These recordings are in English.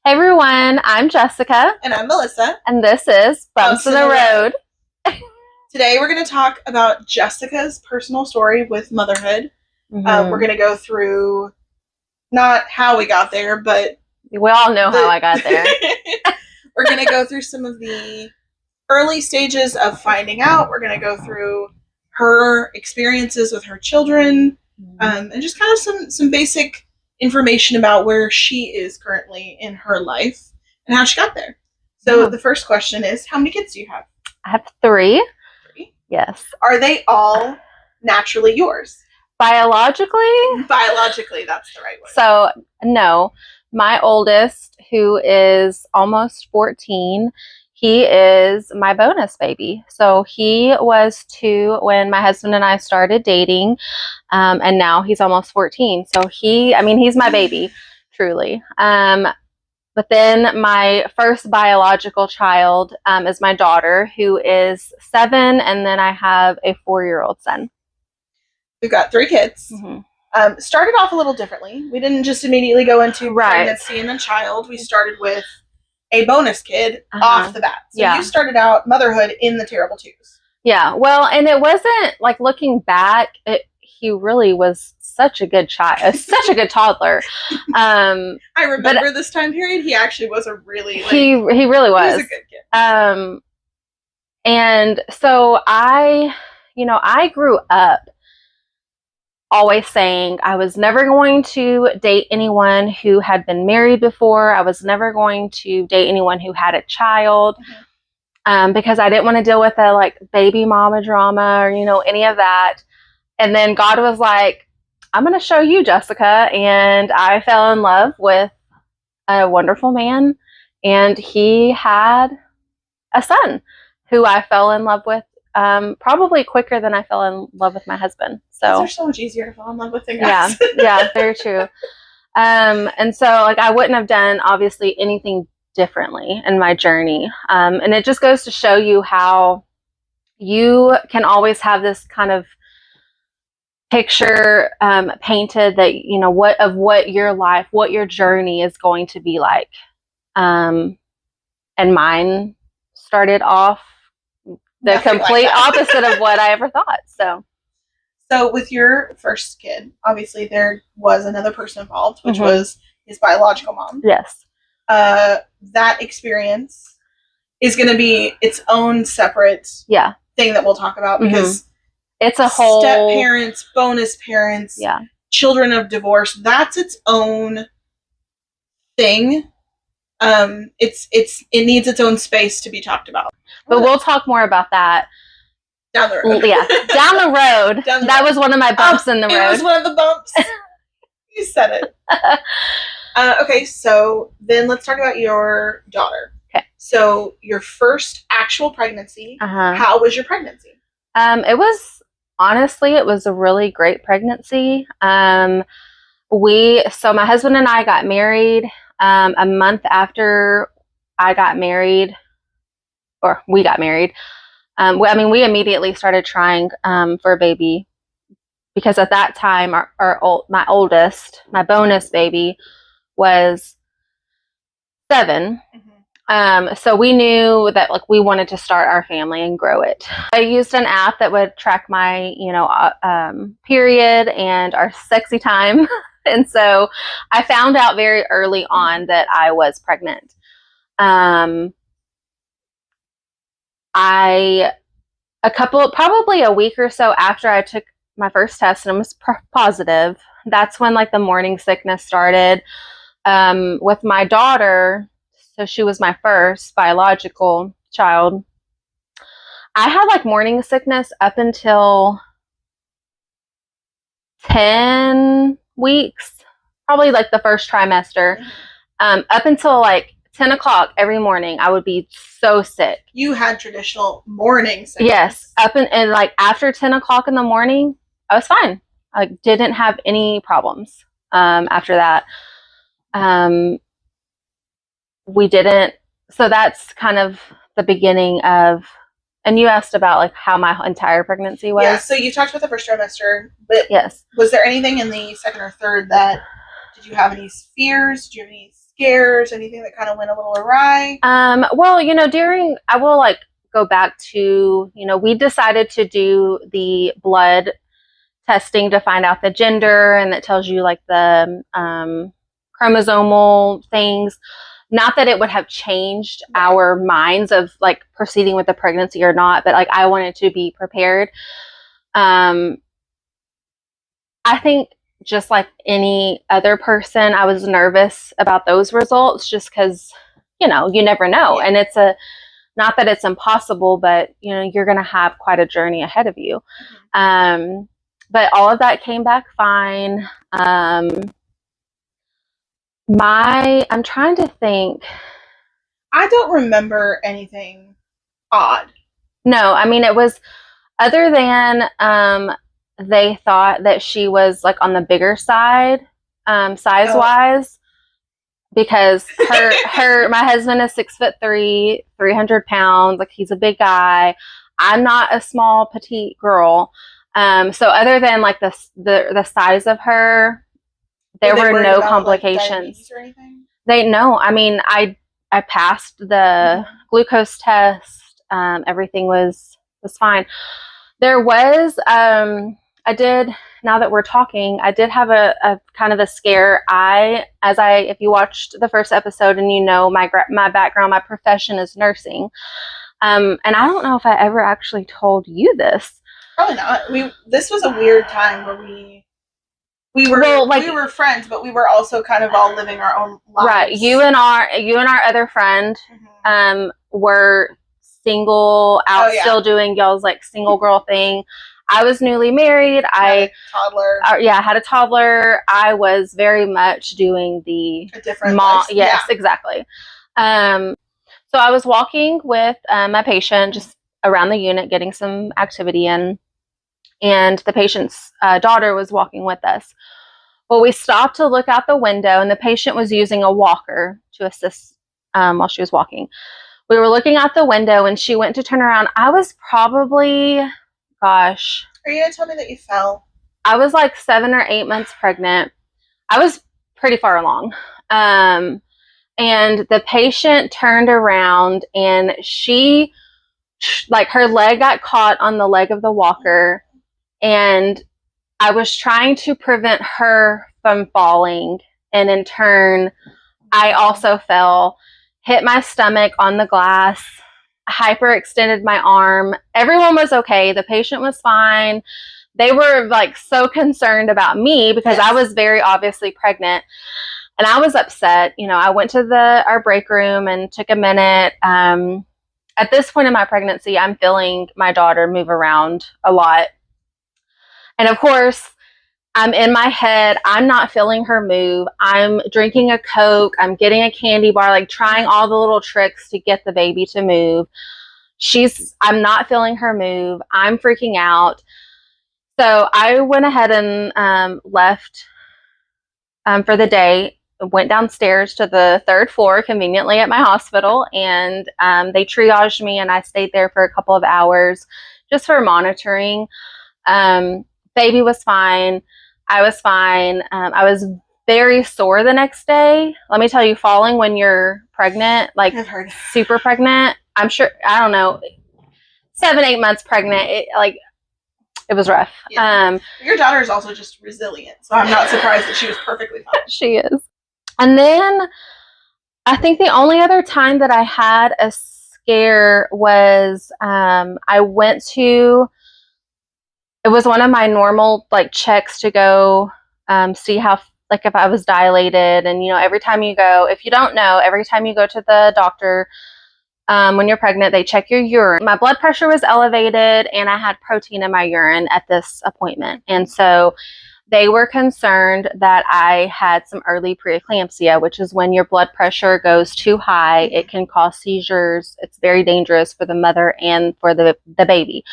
Hey everyone, I'm Jessica. And I'm Melissa. And this is Bumps in the Road. Today we're going to talk about Jessica's personal story with motherhood. Mm-hmm. We're going to go through not how we got there, but... We all know how I got there. We're going to go through some of the early stages of finding out. We're going to go through her experiences with her children, and just kind of some basic information about where she is currently in her life and how she got there. So the first question is, how many kids do you have? I have three. Yes. Are they all naturally yours? Biologically? Biologically, that's the right word. So, no. My oldest, who is almost 14, he is my bonus baby. So he was 2 when my husband and I started dating, and now he's almost 14. So he's my baby, truly. But then my first biological child is my daughter, who is 7, and then I have a 4-year-old son. We've got 3 kids. Mm-hmm. Started off a little differently. We didn't just immediately go into pregnancy and then child. We started with a bonus kid off the bat. So you started out motherhood in the terrible 2s. Yeah. Well, and it wasn't like, looking back, he really was such a good child, such a good toddler. I remember this time period. He actually was a really he really was. He was a good kid. And so I grew up always saying I was never going to date anyone who had been married before. I was never going to date anyone who had a child, because I didn't want to deal with the like baby mama drama or any of that. And then God was like, I'm going to show you, Jessica. And I fell in love with a wonderful man, and he had a son who I fell in love with probably quicker than I fell in love with my husband. So they're so much easier to fall in love with than guys. Yeah, very true. And so like I wouldn't have done obviously anything differently in my journey. And it just goes to show you how you can always have this kind of picture painted that what your life, what your journey is going to be like. And mine started off the complete opposite of what I ever thought. So with your first kid, obviously there was another person involved, which was his biological mom. Yes. That experience is going to be its own separate thing that we'll talk about, because it's a whole step parents, bonus parents, children of divorce. That's its own thing. It needs its own space to be talked about. But we'll talk more about that down the road. Yeah, down the road. That was one of my bumps in the road. It was one of the bumps. You said it. Okay, so then let's talk about your daughter. Okay. So your first actual pregnancy. How was your pregnancy? It was a really great pregnancy. So my husband and I got married a month after I got married, or we got married. We immediately started trying for a baby, because at that time my oldest, my bonus baby, was 7. So we knew that like we wanted to start our family and grow it. I used an app that would track my period and our sexy time. And so I found out very early on that I was pregnant. Probably a week or so after I took my first test and it was positive, that's when like the morning sickness started. With my daughter, so she was my first biological child, I had like morning sickness up until 10 weeks, probably like the first trimester. Up until like 10 o'clock every morning, I would be so sick. You had traditional morning sickness. Yes. And like after 10 o'clock in the morning, I was fine. I didn't have any problems after that. So that's kind of the beginning of, and you asked about like how my entire pregnancy was. Yeah, so you talked about the first trimester, but yes. Was there anything in the second or third did you have any fears? Did you have any scares, anything that kind of went a little awry? Well, I will like go back to, we decided to do the blood testing to find out the gender, and that tells you like the chromosomal things. Not that it would have changed our minds of like proceeding with the pregnancy or not, but like I wanted to be prepared. I think just like any other person, I was nervous about those results just because, you never know. And it's not that it's impossible, but you're going to have quite a journey ahead of you. But all of that came back fine. I'm trying to think. I don't remember anything odd. No, I mean, it was other than they thought that she was like on the bigger side, size-wise, because my husband is 6'3", 300 pounds. Like, he's a big guy. I'm not a small, petite girl. So other than like the size of her, there were no complications. Or anything? I mean, I passed the glucose test. Everything was fine. There was, now that we're talking, I did have a kind of a scare. If you watched the first episode and my background, my profession is nursing. And I don't know if I ever actually told you this. Probably not. This was a weird time where we were friends, but we were also kind of all living our own lives. Right. You and our other friend were single out, still doing y'all's like single girl thing. I was newly married. I had a toddler. I was very much doing a different mom. Yes, exactly. So I was walking with my patient just around the unit, getting some activity in, and the patient's daughter was walking with us. Well, we stopped to look out the window, and the patient was using a walker to assist while she was walking. We were looking out the window, and she went to turn around. I was probably, gosh. Are you going to tell me that you fell? I was like 7 or 8 months pregnant. I was pretty far along. And the patient turned around, and she, like, her leg got caught on the leg of the walker, and I was trying to prevent her from falling, and in turn, I also fell, hit my stomach on the glass, hyperextended my arm. Everyone was okay. The patient was fine. They were like so concerned about me because I was very obviously pregnant, and I was upset. I went to our break room and took a minute. At this point in my pregnancy, I'm feeling my daughter move around a lot. And of course, I'm in my head. I'm not feeling her move. I'm drinking a Coke. I'm getting a candy bar, like trying all the little tricks to get the baby to move. I'm not feeling her move. I'm freaking out. So I went ahead and left for the day. Went downstairs to the 3rd floor, conveniently at my hospital, and they triaged me, and I stayed there for a couple of hours just for monitoring. Baby was fine. I was fine. I was very sore the next day. Let me tell you, falling when you're pregnant, like I've heard. Super pregnant, I'm sure, I don't know, 7, 8 months pregnant, it was rough. Yeah. Your daughter is also just resilient, so I'm not surprised that she was perfectly fine. She is. And then I think the only other time that I had a scare was I went to, it was one of my normal like checks to go see how, like, if I was dilated. And every time you go, if you don't know, every time you go to the doctor when you're pregnant, they check your urine. My blood pressure was elevated, and I had protein in my urine at this appointment, and so they were concerned that I had some early preeclampsia, which is when your blood pressure goes too high. It can cause seizures. It's very dangerous for the mother and for the baby.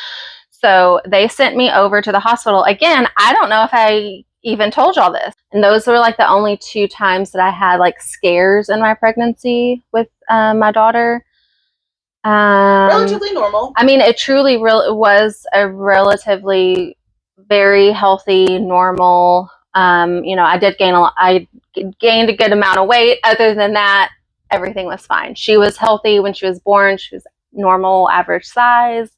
So they sent me over to the hospital. Again, I don't know if I even told y'all this. And those were like the only 2 times that I had like scares in my pregnancy with my daughter. Relatively normal. I mean, it truly was a relatively very healthy, normal I did gain I gained a good amount of weight. Other than that, everything was fine. She was healthy when she was born. She was normal, average size.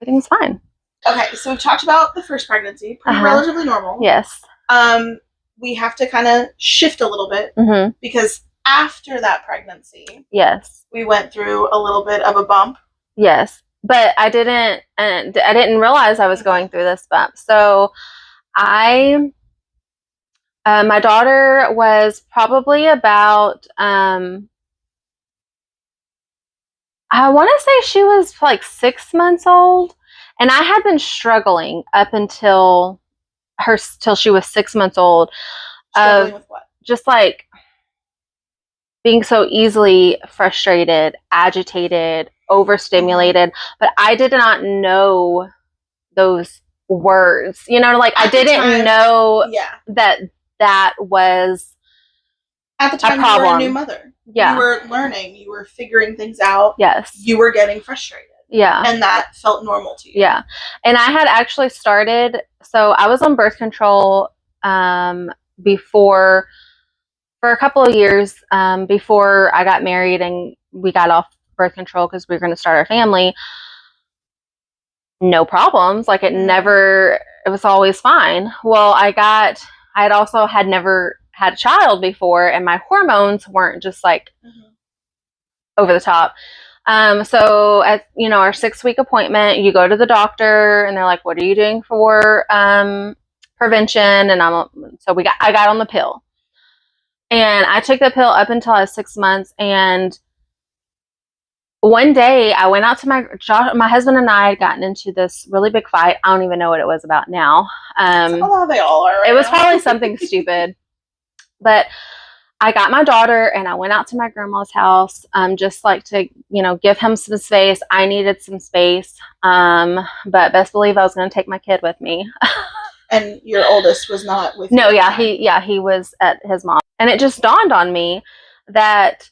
Everything was fine. Okay, so we've talked about the first pregnancy, pretty relatively normal. Yes. We have to kind of shift a little bit because after that pregnancy, yes, we went through a little bit of a bump. Yes, but I didn't realize I was going through this bump. So my daughter was probably about, I want to say she was like 6 months old, and I had been struggling up until till she was 6 months old. Struggling with what? Just like being so easily frustrated, agitated, overstimulated, but I did not know those words. Like I didn't know that was at the time a problem. You were a new mother. Yeah. You were learning, you were figuring things out. Yes. You were getting frustrated. Yeah. And that felt normal to you. Yeah. And I had actually started, so I was on birth control before, for a couple of years before I got married and we got off birth control because we were going to start our family. No problems. Like it was always fine. Well, I had also never had a child before, and my hormones weren't just like over the top. So at, our 6-week appointment, you go to the doctor and they're like, what are you doing for, prevention? And I got on the pill, and I took the pill up until I was 6 months. And one day I went out to my husband and I had gotten into this really big fight. I don't even know what it was about now. Oh, they all are. Right, it was probably something stupid, but I got my daughter and I went out to my grandma's house, just like to, give him some space. I needed some space. But best believe I was going to take my kid with me. And your oldest was not with you? No, he was at his mom. And it just dawned on me that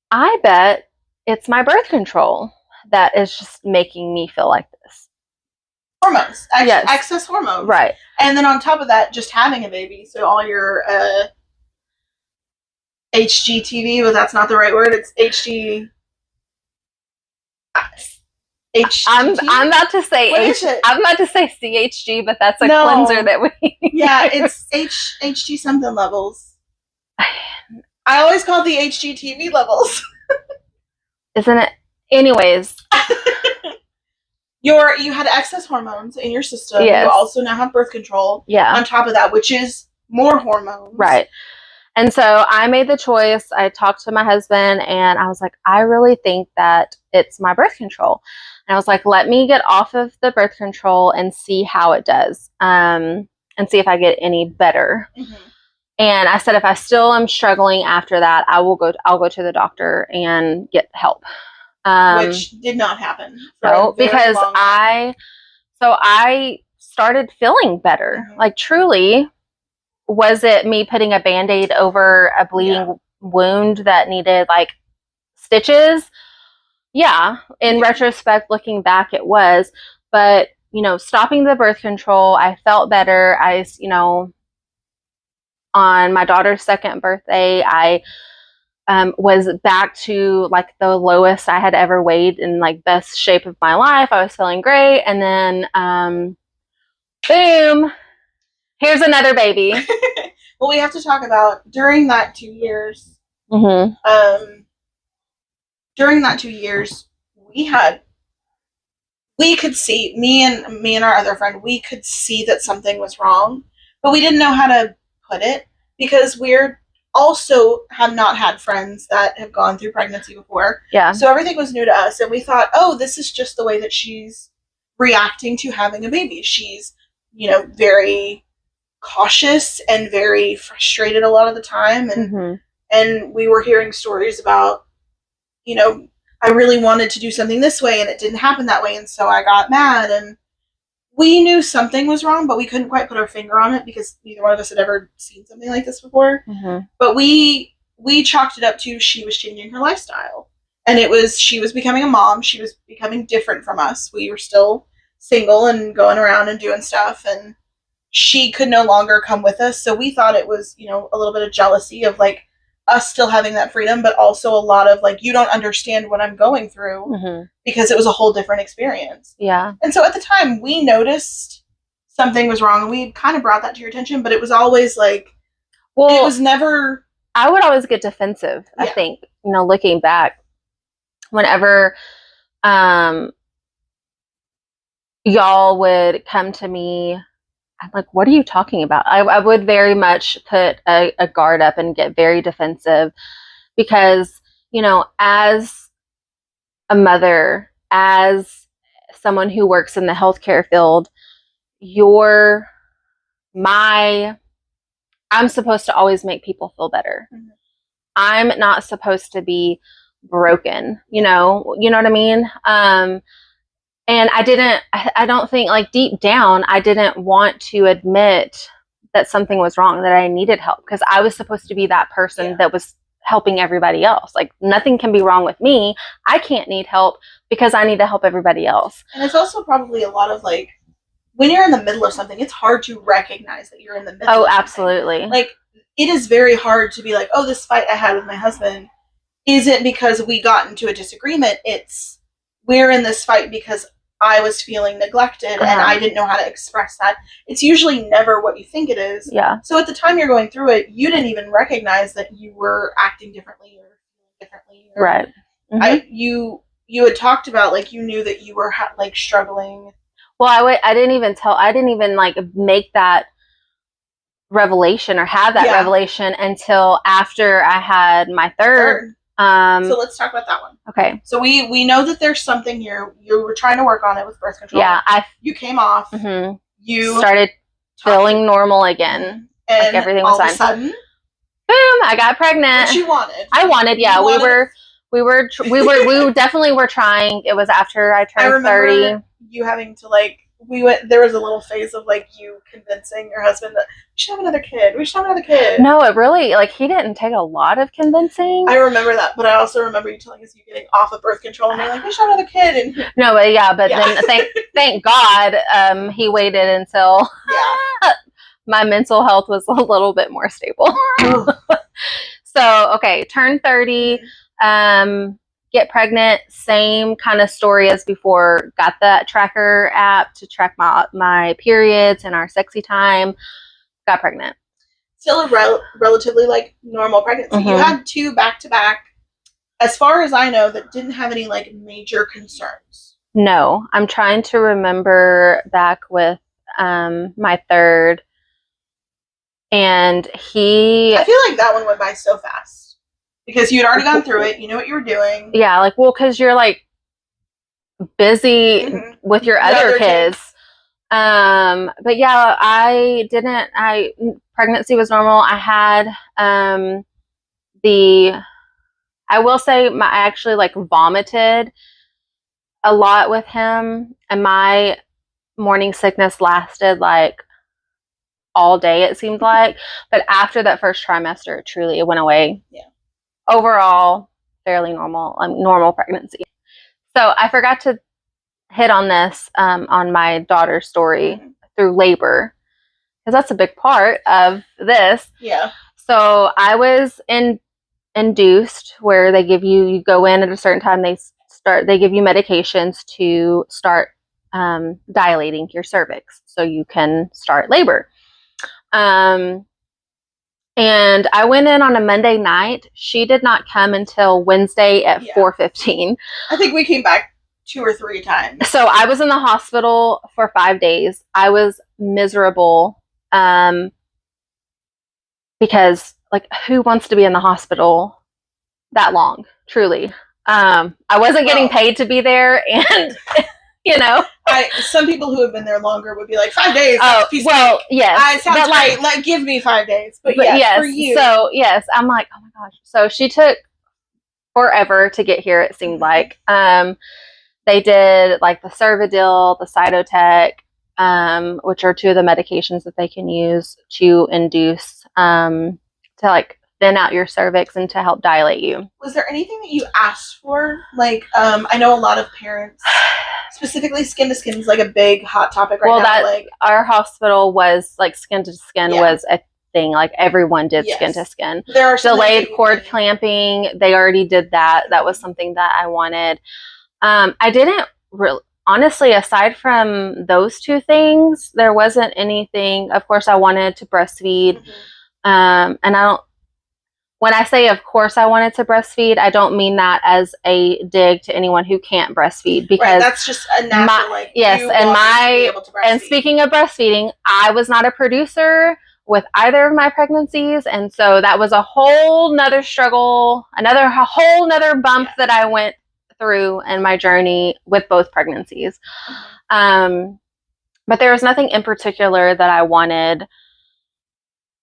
I bet it's my birth control that is just making me feel like this. Hormones. Excess hormones. Right. And then on top of that, just having a baby. So all your HGTV, but that's not the right word. It's HG. I'm about to say I'm about to say CHG, but that's a cleanser that we. Yeah, it's HG something levels. I always call the HGTV levels. Isn't it? Anyways. You had excess hormones in your system. Yes. You also now have birth control. Yeah. On top of that, which is more hormones. Right. And so I made the choice. I talked to my husband and I was like, I really think that it's my birth control. And I was like, let me get off of the birth control and see how it does. And see if I get any better. And I said, if I still am struggling after that, I'll go to the doctor and get help. Which did not happen. No, because I started feeling better. Like truly, was it me putting a Band-Aid over a bleeding wound that needed like stitches? Yeah. In retrospect, looking back, it was. But, stopping the birth control, I felt better. On my daughter's 2nd birthday, I was back to like the lowest I had ever weighed in like best shape of my life. I was feeling great. And then, boom, here's another baby. Well, we have to talk about during that 2 years. During that 2 years, we could see, me and our other friend, we could see that something was wrong, but we didn't know how to put it because we're also have not had friends that have gone through pregnancy before. Yeah. So everything was new to us, and we thought, oh, this is just the way that she's reacting to having a baby. She's, very cautious and very frustrated a lot of the time. And we were hearing stories about, I really wanted to do something this way and it didn't happen that way. And so I got mad, and we knew something was wrong, but we couldn't quite put our finger on it because neither one of us had ever seen something like this before. But we chalked it up to she was changing her lifestyle. And she was becoming a mom. She was becoming different from us. We were still single and going around and doing stuff. And she could no longer come with us. So we thought it was, you know, a little bit of jealousy of like us still having that freedom, but also a lot of like, you don't understand what I'm going through because it was a whole different experience. Yeah. And so at the time we noticed something was wrong and we kind of brought that to your attention, but it was always like, well, it was never. I would always get defensive, I think, you know, looking back, whenever y'all would come to me, I'm like, what are you talking about? I would very much put a guard up and get very defensive because, you know, as a mother, as someone who works in the healthcare field, I'm supposed to always make people feel better. I'm not supposed to be broken, you know what I mean? And I don't think, like, deep down, I didn't want to admit that something was wrong, that I needed help, because I was supposed to be that person that was helping everybody else. Like, nothing can be wrong with me. I can't need help because I need to help everybody else. And it's also probably a lot of, like, when you're in the middle of something, it's hard to recognize that you're in the middle of something. Absolutely. Like, it is very hard to be like, oh, this fight I had with my husband isn't because we got into a disagreement. It's, we're in this fight because I was feeling neglected and I didn't know how to express that. It's usually never what you think it is. Yeah. So at the time you're going through it, you didn't even recognize that you were acting differently or feeling differently. Right. You had talked about, like, you knew that you were like struggling. Well, I didn't even like make that revelation or have that revelation until after I had my third. So let's talk about that one. Okay. So we know that there's something here. You were trying to work on it with birth control. Yeah. You came off. You started feeling normal again. And like everything was all fine. Of a sudden, boom! I got pregnant. What you wanted? I wanted. Yeah, we definitely were trying. It was after I turned 30. You having to, like, there was a little phase of, like, you convincing your husband that we should have another kid. No, it really, like, he didn't take a lot of convincing. I remember that, but I also remember you telling us you getting off of birth control and you're like, we should have another kid. And no, but then thank God he waited until my mental health was a little bit more stable. So, okay, turn 30, get pregnant, same kind of story as before. Got that tracker app to track my periods and our sexy time. Got pregnant. Still a relatively, like, normal pregnancy. You had 2 back-to-back, as far as I know, that didn't have any, like, major concerns. No, I'm trying to remember back with my third, and I feel like that one went by so fast. Because you'd already gone through it. You knew what you were doing. Yeah, like, well, because you're, like, busy with your other kids. But yeah, pregnancy was normal. I had, I will say I actually, like, vomited a lot with him, and my morning sickness lasted, like, all day, it seemed like. But after that first trimester, truly, it went away. Yeah. Overall, fairly normal pregnancy. So I forgot to hit on this on my daughter's story through labor, because that's a big part of this. Yeah. So I was induced, where you go in at a certain time, they give you medications to start dilating your cervix so you can start labor. And I went in on a Monday night. She did not come until Wednesday at 4:15. I think we came back 2 or 3 times. So I was in the hospital for 5 days. I was miserable because, like, who wants to be in the hospital that long? Truly. I wasn't getting paid to be there, and you know, some people who have been there longer would be like, 5 days. Well, yes, it sounds great. Like, give me 5 days. But yes, for you. So yes, I'm like, oh my gosh. So she took forever to get here. It seemed like they did, like, the Cervidil, the Cytotec, which are 2 of the medications that they can use to induce to, like, thin out your cervix and to help dilate you. Was there anything that you asked for? Like, I know a lot of parents specifically skin to skin is like a big hot topic right now. Like our hospital was like skin to skin was a thing. Like everyone did skin to skin. There are delayed cord clamping. They already did that. That was something that I wanted. I didn't really, honestly, aside from those two things, there wasn't anything. Of course, I wanted to breastfeed. And I don't, when I say, of course, I wanted to breastfeed, I don't mean that as a dig to anyone who can't breastfeed, because that's just a natural, like, and speaking of breastfeeding, I was not a producer with either of my pregnancies. And so that was a whole nother struggle, a whole nother bump that I went through in my journey with both pregnancies. But there was nothing in particular that I wanted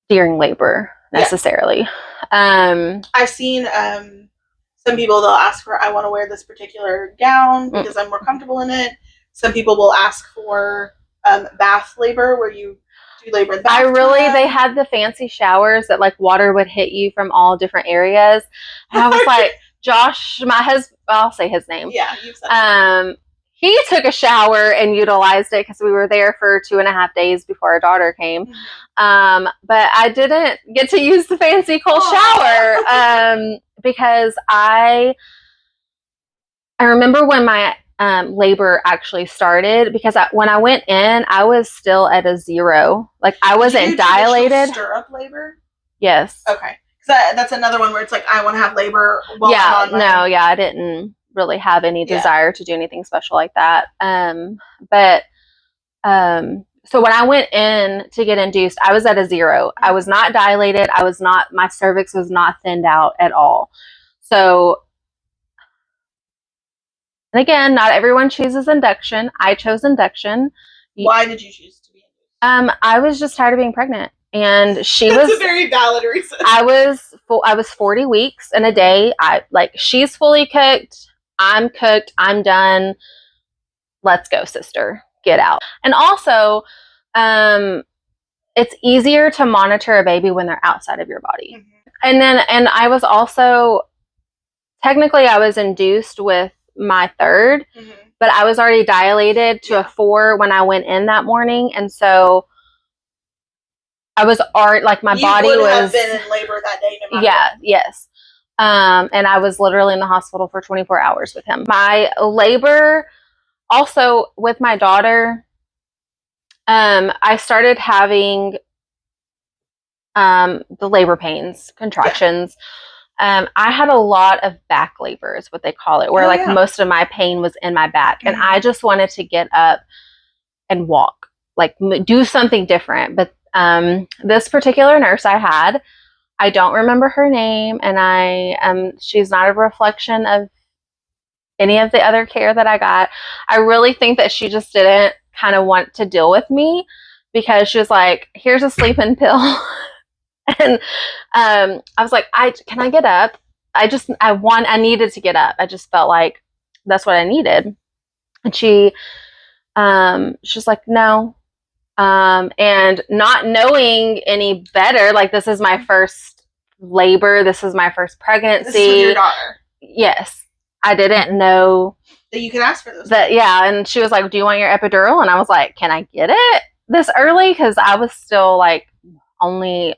during labor necessarily. I've seen some people, they'll ask for, I want to wear this particular gown because I'm more comfortable in it. Some people will ask for bath labor, where you do labor in the bathtub. They had the fancy showers that like water would hit you from all different areas. And I was like, Josh, my husband, I'll say his name. Yeah, you've said he took a shower and utilized it because we were there for 2.5 days before our daughter came. But I didn't get to use the fancy cold shower because I remember when my labor actually started, because when I went in, I was still at a 0. Like I wasn't dilated. Stirrup labor? Yes. Okay. That's another one where it's like, I want to have labor while I'm on my... I didn't really have any desire to do anything special like that. So when I went in to get induced, I was at a 0. I was not dilated. My cervix was not thinned out at all. So, and again, not everyone chooses induction. I chose induction. Why did you choose to be induced? I was just tired of being pregnant. And That's a very valid reason. I was 40 weeks in a day. She's fully cooked. I'm cooked. I'm done. Let's go, sister. Get out. And also, it's easier to monitor a baby when they're outside of your body. And I was also, technically I was induced with my 3rd, but I was already dilated to a 4 when I went in that morning. And so I was my body would was have been in labor that day no matter what. Yes. And I was literally in the hospital for 24 hours with him. My labor, also with my daughter, I started having the labor pains, contractions. I had a lot of back labor is what they call it, where most of my pain was in my back. And I just wanted to get up and walk, like do something different. But this particular nurse I don't remember her name, and she's not a reflection of any of the other care that I got. I really think that she just didn't kind of want to deal with me, because she was like, here's a sleeping pill. And I was like, can I get up? I needed to get up. I just felt like that's what I needed. And she's like, no. And not knowing any better, like, this is my first labor. This is my first pregnancy. This is with your daughter. Yes. I didn't know that you could ask for those. And she was like, do you want your epidural? And I was like, can I get it this early? Because I was still like only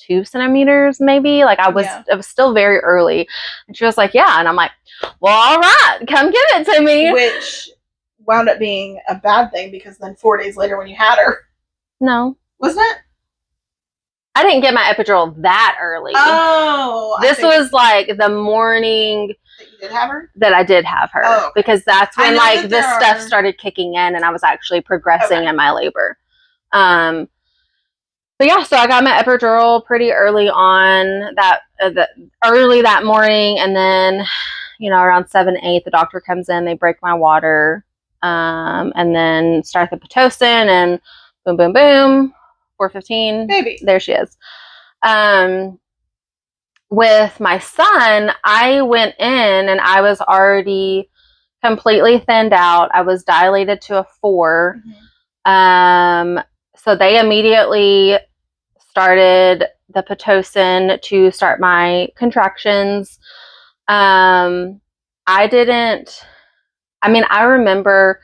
2 centimeters, maybe. Like it was still very early. And she was like, yeah. And I'm like, well, all right, come give it to me. Which wound up being a bad thing, because then 4 days later when you had her. No. Wasn't it? I didn't get my epidural that early. Oh. This was like the morning that you did have her? That I did have her. Oh, okay. Because that's when this stuff started kicking in, and I was actually progressing in my labor. But yeah, so I got my epidural pretty early on early that morning. And then, around 7, 8, the doctor comes in, they break my water. And then start the Pitocin, and boom, boom, boom, 4:15. Baby. There she is. With my son, I went in and I was already completely thinned out. I was dilated to a 4. So they immediately started the Pitocin to start my contractions. I I mean, I remember,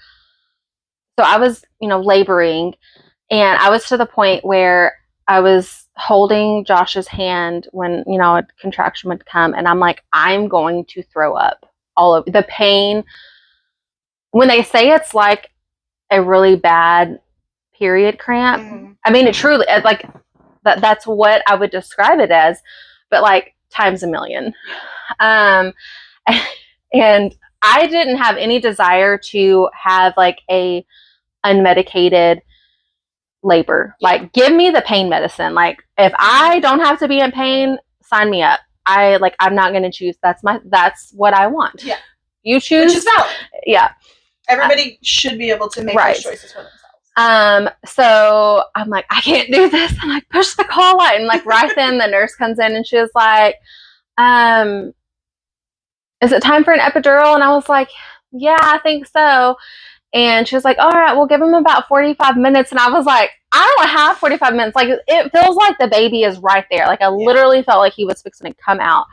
so I was, laboring, and I was to the point where I was holding Josh's hand when, a contraction would come, and I'm like, I'm going to throw up all over the pain. When they say it's like a really bad period cramp, I mean, it truly, like, that's what I would describe it as, but like times a million. And I didn't have any desire to have like a unmedicated labor. Like, give me the pain medicine. Like, if I don't have to be in pain, sign me up. I'm not going to choose. That's what I want. Yeah. You choose. Which is valid. Yeah. Everybody should be able to make those choices for themselves. So I'm like, I can't do this. I'm like, push the call light. And like right then the nurse comes in and she was like, is it time for an epidural? And I was like, yeah, I think so. And she was like, all right, we'll give him about 45 minutes. And I was like, I don't have 45 minutes. Like, it feels like the baby is right there. Like, I literally felt like he was fixing to come out.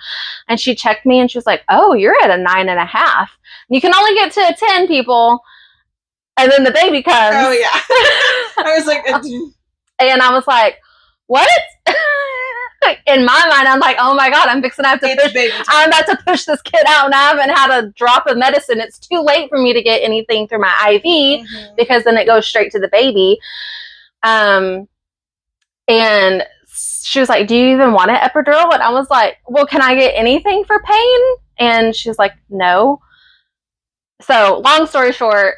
And she checked me and she was like, oh, you're at a 9.5. You can only get to a 10, people. And then the baby comes. Oh, yeah. I was like, and I was like, what? In my mind, I'm like, oh my God, I'm fixing to have to push. I'm about to push this kid out, and I haven't had a drop of medicine. It's too late for me to get anything through my IV because then it goes straight to the baby. And she was like, do you even want an epidural? And I was like, well, can I get anything for pain? And she's like, no. So long story short,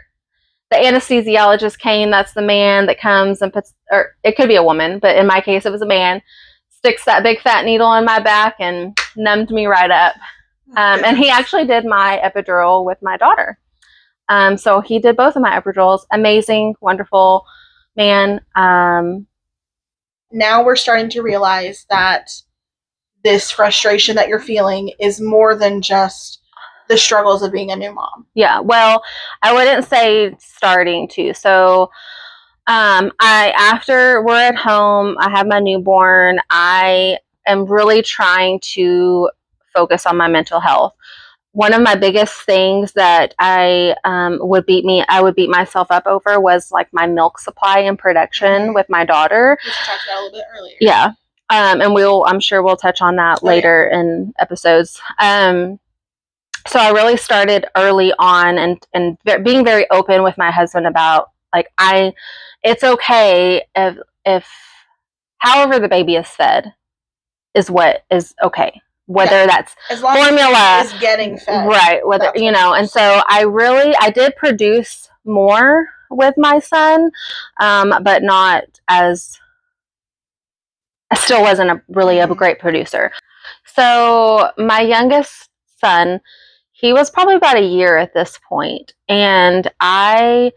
the anesthesiologist came. That's the man that comes and puts, or it could be a woman, but in my case, it was a man. Sticks that big fat needle in my back and numbed me right up. And he actually did my epidural with my daughter. So he did both of my epidurals. Amazing, wonderful man. Now we're starting to realize that this frustration that you're feeling is more than just the struggles of being a new mom. Yeah, well, I wouldn't say starting to. So after we're at home, I have my newborn, I am really trying to focus on my mental health. One of my biggest things that I would beat myself up over was like my milk supply and production with my daughter. We talked about a little bit earlier. Yeah. And I'm sure we'll touch on that later in episodes. So I really started early on and being very open with my husband about like, it's okay if however the baby is fed is what is okay. Whether that's as long formula as is getting fed. Right. Whether, and so I did produce more with my son, but not as, I still wasn't really a great producer. So my youngest son, he was probably about a year at this point, and I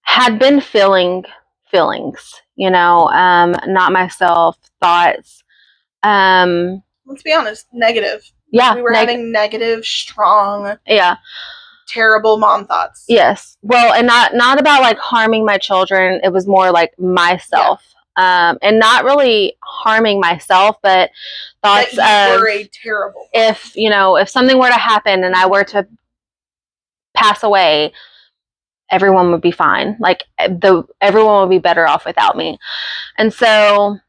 had been feeling feelings, not myself, thoughts. Let's be honest, negative. Yeah. We were having negative, strong, terrible mom thoughts. Yes. Well, and not about like harming my children. It was more like myself. And not really harming myself, but thoughts that you were a terrible mom. If something were to happen and I were to pass away, everyone would be fine. Like everyone would be better off without me. And so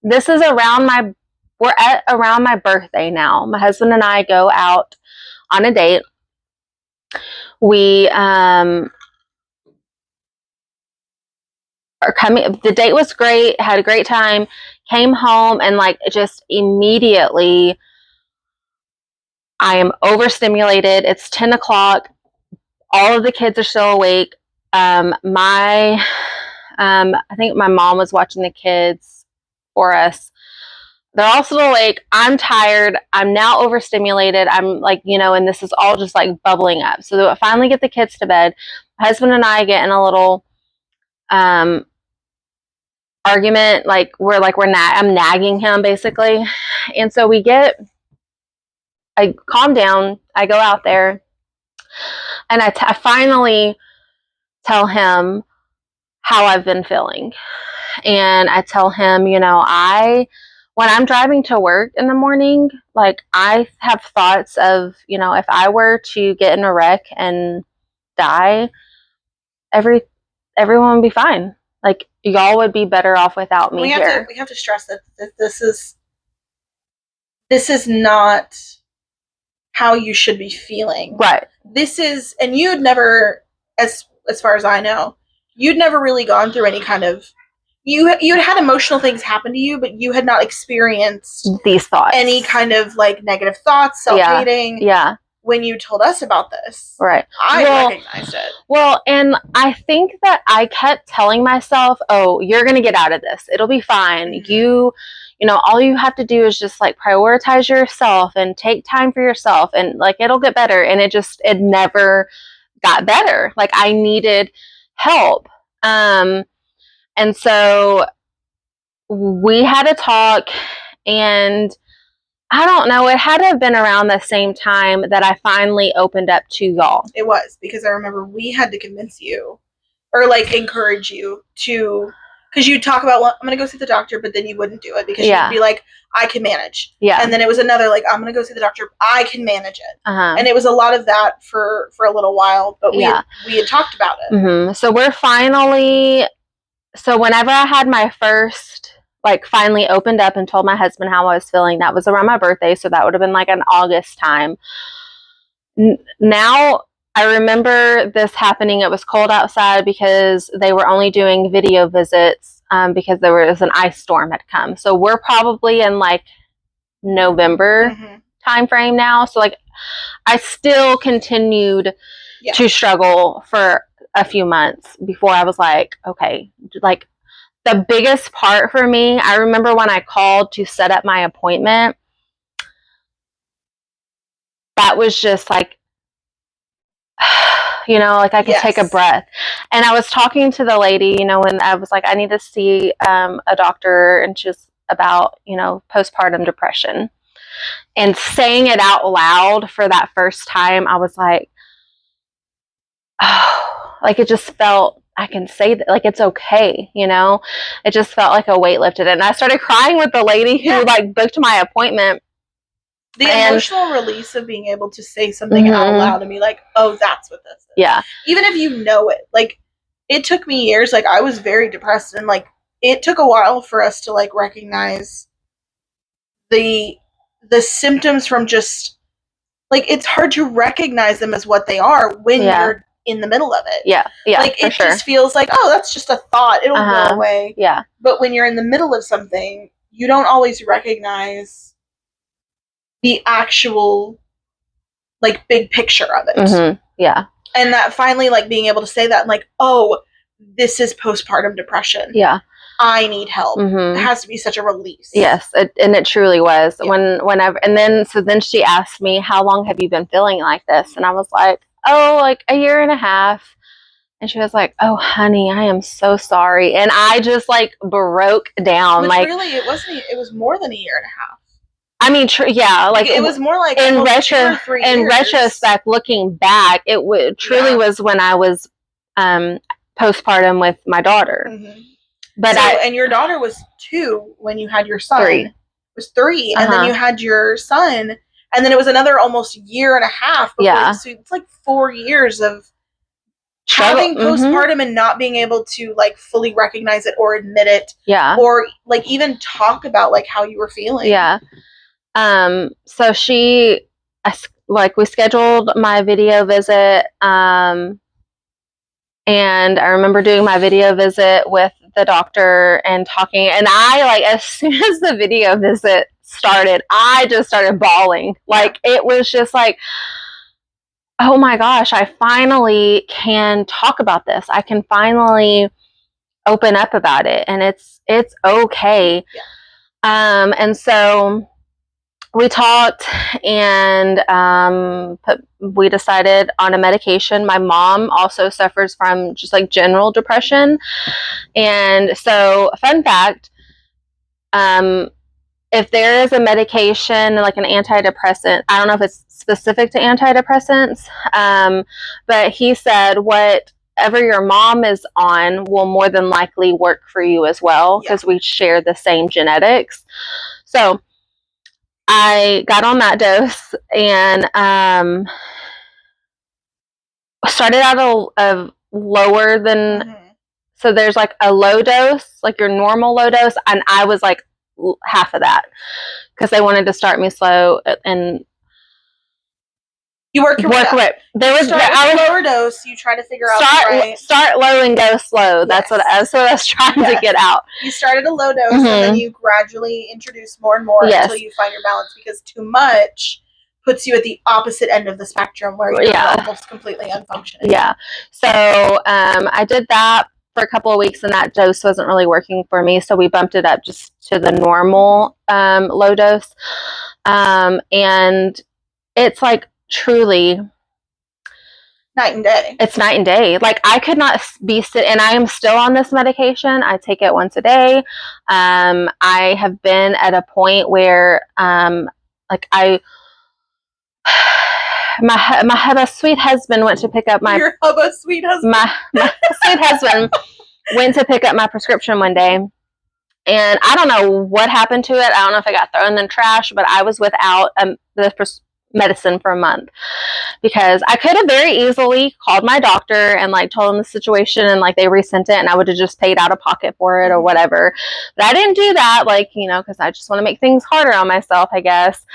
this is we're at around my birthday now. My husband and I go out on a date. We are coming. The date was great. Had a great time. Came home and like just immediately, I am overstimulated. It's 10 o'clock. All of the kids are still awake. I think my mom was watching the kids for us. They're all still awake. I'm tired. I'm now overstimulated. I'm like, and this is all just like bubbling up. So I finally get the kids to bed. My husband and I get in a little argument. I'm nagging him basically. And so I calm down. I go out there and I finally tell him how I've been feeling. And I tell him, I when I'm driving to work in the morning, like I have thoughts of, you know, if I were to get in a wreck and die, everyone would be fine. Like y'all would be better off without me here. We have to stress that this is not how you should be feeling. Right. This is, and you'd never, as far as I know, you'd never really gone through any kind of, you'd had emotional things happen to you, but you had not experienced these thoughts, any kind of like negative thoughts, self-hating. Yeah. When you told us about this, right, I recognized it. Well, and I think that I kept telling myself, "Oh, you're gonna get out of this. It'll be fine. Mm-hmm. You know, all you have to do is just like prioritize yourself and take time for yourself, and like it'll get better." And it never got better. Like I needed help, and so we had a talk, and I don't know, it had to have been around the same time that I finally opened up to y'all. It was, because I remember we had to convince you, or like encourage you to, because you'd talk about, well, I'm going to go see the doctor, but then you wouldn't do it because you'd be like, I can manage. Yeah. And then it was another, like, I'm going to go see the doctor, I can manage it. And it was a lot of that for a little while, but we had talked about it. Mm-hmm. So we're finally, so whenever I had my first, like finally opened up and told my husband how I was feeling, that was around my birthday. So that would have been like an August time. Now I remember this happening. It was cold outside because they were only doing video visits because there was an ice storm had come. So we're probably in like November time frame now. So like I still continued to struggle for a few months before I was like, okay, like the biggest part for me, I remember when I called to set up my appointment, that was just like, you know, like I could take a breath. And I was talking to the lady, you know, and I was like, I need to see a doctor, and just about, you know, postpartum depression. And saying it out loud for that first time, I was like, oh, like it just felt, I can say that, like, it's okay, you know? It just felt like a weight lifted. And I started crying with the lady who, like, booked my appointment. The emotional release of being able to say something out loud and be like, oh, that's what this is. Yeah. Even if you know it. Like, it took me years. Like, I was very depressed. And, like, it took a while for us to, like, recognize the symptoms from just, like, it's hard to recognize them as what they are when you're in the middle of it. Yeah. Like, it just feels like, oh, that's just a thought. It'll go away. Yeah. But when you're in the middle of something, you don't always recognize the actual, like, big picture of it. Yeah. And that finally, like, being able to say that, and like, oh, this is postpartum depression. Yeah. I need help. It has to be such a release. Yes, and it truly was. Yeah. Whenever, and then she asked me, how long have you been feeling like this? And I was like, oh, like a year and a half. And she was like, oh, honey, I am so sorry. And I just, like, broke down. Which, like, really, it was more than a year and a half. I mean, yeah, like it was more like in retrospect, looking back, it truly was when I was postpartum with my daughter. But and your daughter was 2 when you had your son. 3. It was 3, and then you had your son, and then it was another almost year and a half. Before, so it's like 4 years of having postpartum and not being able to, like, fully recognize it or admit it. Yeah. Or, like, even talk about, like, how you were feeling. Yeah. So we scheduled my video visit, and I remember doing my video visit with the doctor and talking, and I, like, as soon as the video visit started, I just started bawling. Like, it was just like, oh my gosh, I finally can talk about this. I can finally open up about it, and it's okay. Yeah. And so we talked, and we decided on a medication. My mom also suffers from just, like, general depression. And so, fun fact, if there is a medication, like an antidepressant, I don't know if it's specific to antidepressants, but he said whatever your mom is on will more than likely work for you as well, because we share the same genetics. So I got on that dose and started out a lower than, so there's like a low dose, like your normal low dose, and I was like half of that because they wanted to start me slow and you work your way up. There was lower dose. You try to figure out start low and go slow. That's what I was trying to get out. You start at a low dose and then you gradually introduce more and more until you find your balance, because too much puts you at the opposite end of the spectrum where you're almost completely unfunctioning. Yeah. So I did that for a couple of weeks and that dose wasn't really working for me. So we bumped it up just to the normal low dose. And it's like truly night and day. It's night and day. Like I could not be and I am still on this medication. I take it once a day. I have been at a point where like my sweet husband went to pick up my your sweet husband. My sweet husband went to pick up my prescription one day, and I don't know what happened to it. I don't know if it got thrown in the trash, but I was without the medicine for a month because I could have very easily called my doctor and like told them the situation and like they resent it and I would have just paid out of pocket for it or whatever. But I didn't do that, like, you know, because I just want to make things harder on myself, I guess.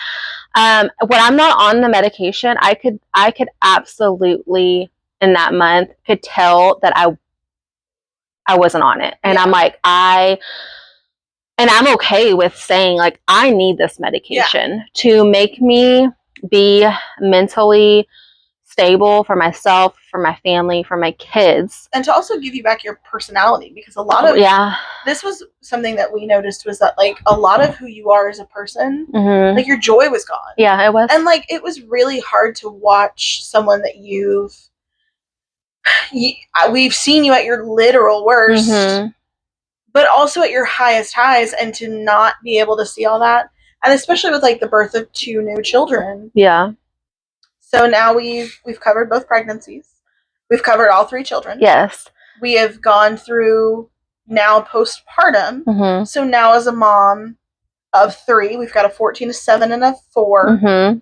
When I'm not on the medication, I could absolutely in that month could tell that I wasn't on it. And I'm like, and I'm okay with saying like, I need this medication to make me be mentally stable for myself, for my family, for my kids. And to also give you back your personality, because a lot of, this was something that we noticed was that like a lot of who you are as a person, like your joy was gone. Yeah, it was. And like, it was really hard to watch someone that we've seen you at your literal worst, but also at your highest highs, and to not be able to see all that. And especially with like the birth of 2 new children. Yeah. So now we've covered both pregnancies. We've covered all 3 children. Yes. We have gone through now postpartum. So now as a mom of 3, we've got a 14, a 7, and a 4.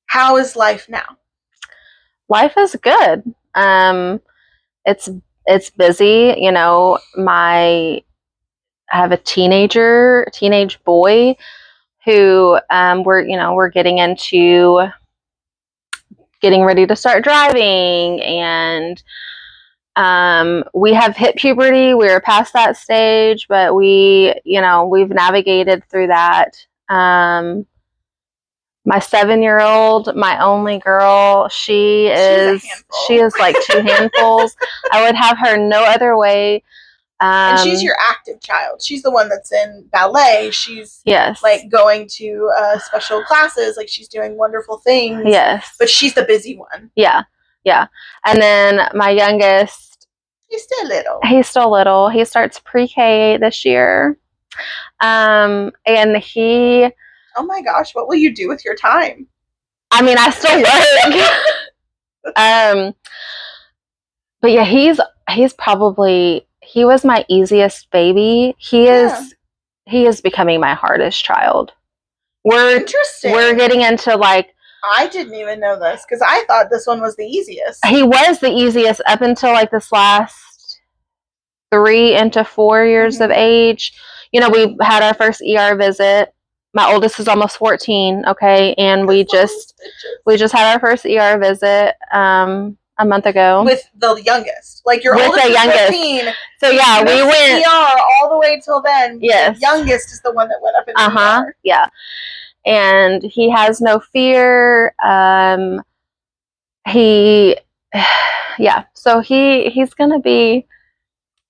How is life now? Life is good. It's busy. You know, I have a teenage boy who we're getting ready to start driving, and we have hit puberty. We're past that stage, but we've navigated through that. My 7-year-old, my only girl, she is like 2 handfuls. I would have her no other way. And she's your active child. She's the one that's in ballet. She's like going to special classes. Like she's doing wonderful things. Yes. But she's the busy one. Yeah. Yeah. And then my youngest. He's still little. He starts pre-K this year. And he. Oh my gosh, what will you do with your time? I mean, I still work. But yeah, he's probably. He was my easiest baby. He is becoming my hardest child. Interesting. We're getting into like. I didn't even know this because I thought this one was the easiest. He was the easiest up until like this last 3 into 4 years of age. You know, we had our first ER visit. My oldest is almost 14. Okay, and we just had our first ER visit. A month ago with the youngest, like your oldest is 15. So yeah, we went ER all the way till then. Yes, the youngest is the one that went up in ER. Yeah, and he has no fear. So he's gonna be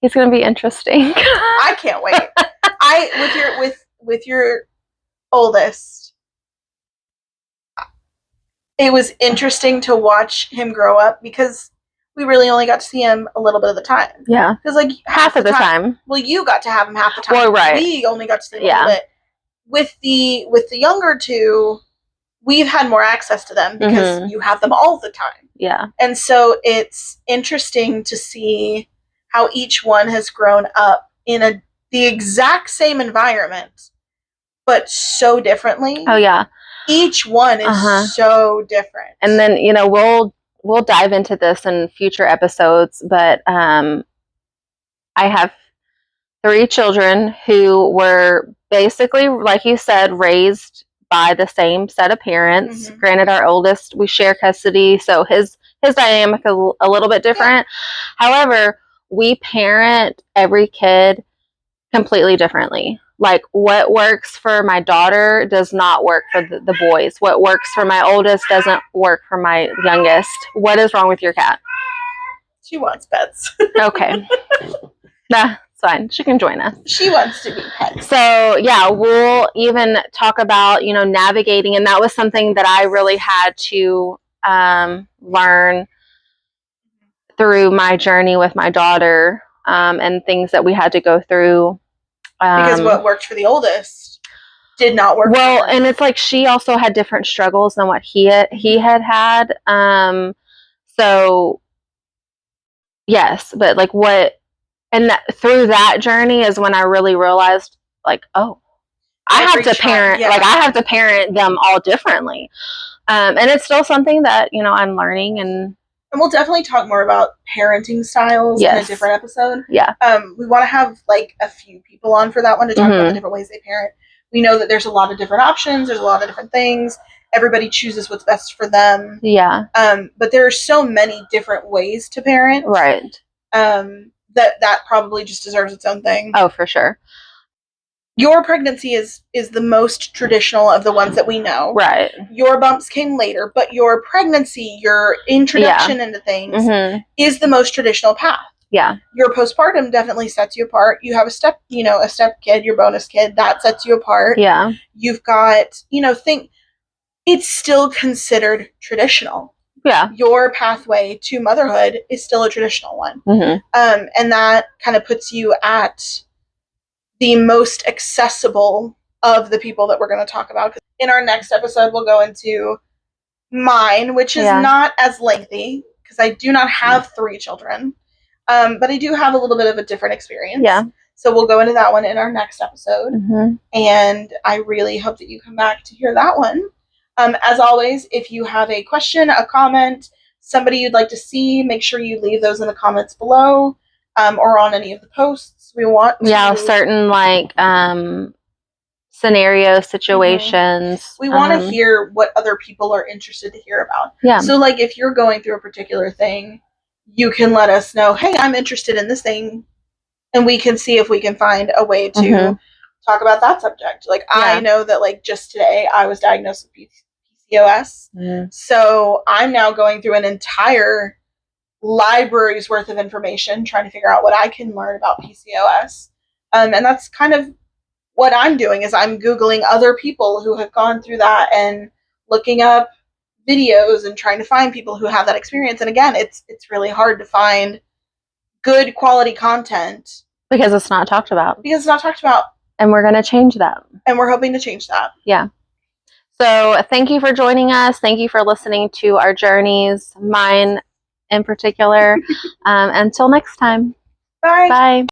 interesting. I can't wait. with your oldest. It was interesting to watch him grow up because we really only got to see him a little bit of the time. Yeah. Because like half of the time. Well, you got to have him half the time. Well, right. We only got to see him a little bit. With the younger 2, we've had more access to them because you have them all the time. Yeah. And so it's interesting to see how each one has grown up in the exact same environment, but so differently. Oh yeah. Each one is so different. And then, we'll dive into this in future episodes, but I have 3 children who were basically, like you said, raised by the same set of parents. Granted, our oldest, we share custody, so his dynamic is a little bit different. However, we parent every kid completely differently. Like, what works for my daughter does not work for the boys. What works for my oldest doesn't work for my youngest. What is wrong with your cat? She wants pets. Okay. Nah, it's fine. She can join us. She wants to be pet. So, yeah, we'll even talk about, navigating. And that was something that I really had to learn through my journey with my daughter, and things that we had to go through. Because what worked for the oldest did not work. Well, and it's like she also had different struggles than what he had. So yes, but like through that journey is when I really realized, like, oh, I have to parent. Like, I have to parent them all differently. And it's still something that I'm learning, and we'll definitely talk more about parenting styles in a different episode. Yeah. We want to have like a few people on for that one to talk about the different ways they parent. We know that there's a lot of different options. There's a lot of different things. Everybody chooses what's best for them. Yeah. But there are so many different ways to parent. Right. That probably just deserves its own thing. Oh, for sure. Your pregnancy is the most traditional of the ones that we know. Right. Your bumps came later, but your pregnancy, your introduction into things, is the most traditional path. Yeah. Your postpartum definitely sets you apart. You have a step kid, your bonus kid, that sets you apart. Yeah. You've got, it's still considered traditional. Yeah. Your pathway to motherhood is still a traditional one. And that kind of puts you at the most accessible of the people that we're going to talk about. In our next episode, we'll go into mine, which is not as lengthy because I do not have 3 children, but I do have a little bit of a different experience. Yeah. So we'll go into that one in our next episode. And I really hope that you come back to hear that one. As always, if you have a question, a comment, somebody you'd like to see, make sure you leave those in the comments below, or on any of the posts. We want to, certain like scenario situations. We want to hear what other people are interested to hear about. Yeah. So like if you're going through a particular thing, you can let us know, hey, I'm interested in this thing, and we can see if we can find a way to talk about that subject. Like I know that like just today I was diagnosed with PCOS. So I'm now going through an entire library's worth of information trying to figure out what I can learn about PCOS. And that's kind of what I'm doing is I'm Googling other people who have gone through that and looking up videos and trying to find people who have that experience. And again, it's really hard to find good quality content because it's not talked about. And we're going to change that. And we're hoping to change that. Yeah. So thank you for joining us. Thank you for listening to our journeys, mine in particular. Until next time. Bye. Bye.